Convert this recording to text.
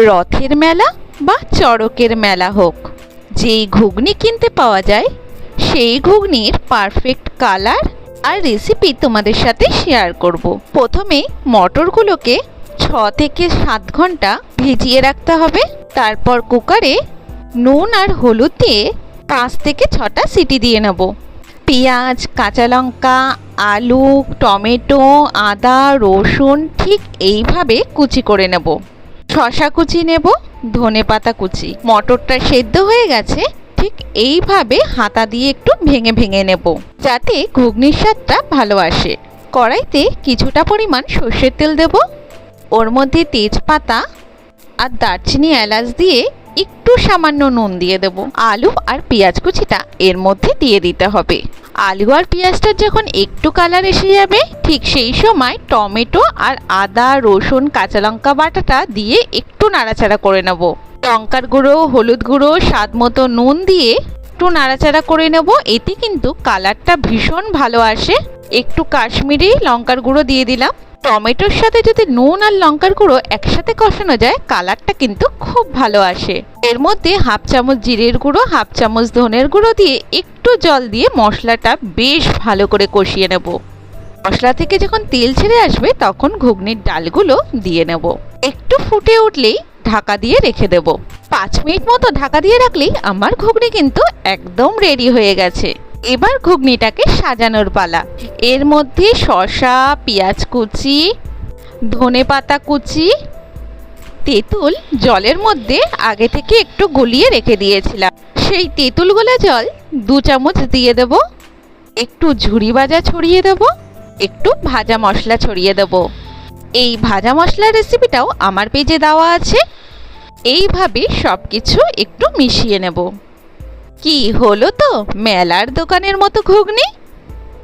রথের মেলা বা চড়কের মেলা হোক, যেই ঘুগনি কিনতে পাওয়া যায় সেই ঘুগনির পারফেক্ট কালার আর রেসিপি তোমাদের সাথে শেয়ার করব। প্রথমে মটরগুলোকে 6 থেকে 7 ঘন্টা ভিজিয়ে রাখতে হবে। তারপর কুকারে নুন আর হলুদ দিয়ে 5 থেকে 6টা সিটি দিয়ে নেব। পেঁয়াজ, কাঁচা লঙ্কা, আলু, টমেটো, আদা, রসুন ঠিক এইভাবে কুচি করে নেব। শসা কুচি নেব, ধনেপাতা কুচি। মটরটা সেদ্ধ হয়ে গেছে, ঠিক এইভাবে হাতা দিয়ে একটু ভেঙে ভেঙে নেব, যাতে ঘুগনির স্বাদটা ভালো আসে। কড়াইতে কিছুটা পরিমাণ সর্ষের তেল দেব, ওর মধ্যে তেজপাতা আর দারচিনি, এলাচ দিয়ে একটু সামান্য নুন দিয়ে দেব। আলু আর পেঁয়াজ কুচিটা এর মধ্যে দিয়ে দিতে হবে। আলু আর পেঁয়াজটা যখন একটু কালার এসে যাবে, ঠিক সেই সময় টমেটো আর আদা, রসুন, কাঁচা লঙ্কা বাটাটা দিয়ে একটু নাড়াচাড়া করে নেব। লঙ্কার গুঁড়ো, হলুদ গুঁড়ো, স্বাদ মতো নুন দিয়ে একটু নাড়াচাড়া করে নেব। এতে কিন্তু কালারটা ভীষণ ভালো আসে। একটু কাশ্মীরি লঙ্কার গুঁড়ো দিয়ে দিলাম। টমেটোর সাথে যদি নুন আর লঙ্কার গুঁড়ো একসাথে কষানো যায়, কালারটা কিন্তু খুব ভালো আসে। এর মধ্যে হাফ চামচ জিরের গুঁড়ো, হাফ চামচ ধনের গুঁড়ো দিয়ে একটু জল দিয়ে মশলাটা বেশ ভালো করে কষিয়ে নেব। মশলা থেকে যখন তেল ছেড়ে আসবে, তখন ঘুগনির ডালগুলো দিয়ে নেব। একটু ফুটে উঠলেই ঢাকা দিয়ে রেখে দেব। 5 মিনিট মতো ঢাকা দিয়ে রাখলেই আমার ঘুগনি কিন্তু একদম রেডি হয়ে গেছে। এবার ঘুগনিটাকে সাজানোর পালা। এর মধ্যে শসা, পেঁয়াজ কুচি, ধনেপাতা কুচি, তেঁতুল জলের মধ্যে আগে থেকে একটু গলিয়ে রেখে দিয়েছিলাম, সেই তেঁতুল গোলা জল 2 চামচ দিয়ে দেব। একটু ঝুরি ভাজা ছড়িয়ে দেব, একটু ভাজা মশলা ছড়িয়ে দেব। এই ভাজা মশলার রেসিপিটাও আমার পেজে দেওয়া আছে। এইভাবে সব কিছু একটু মিশিয়ে নেব। কি হলো তো মেলার দোকানের মতো ঘুগনি।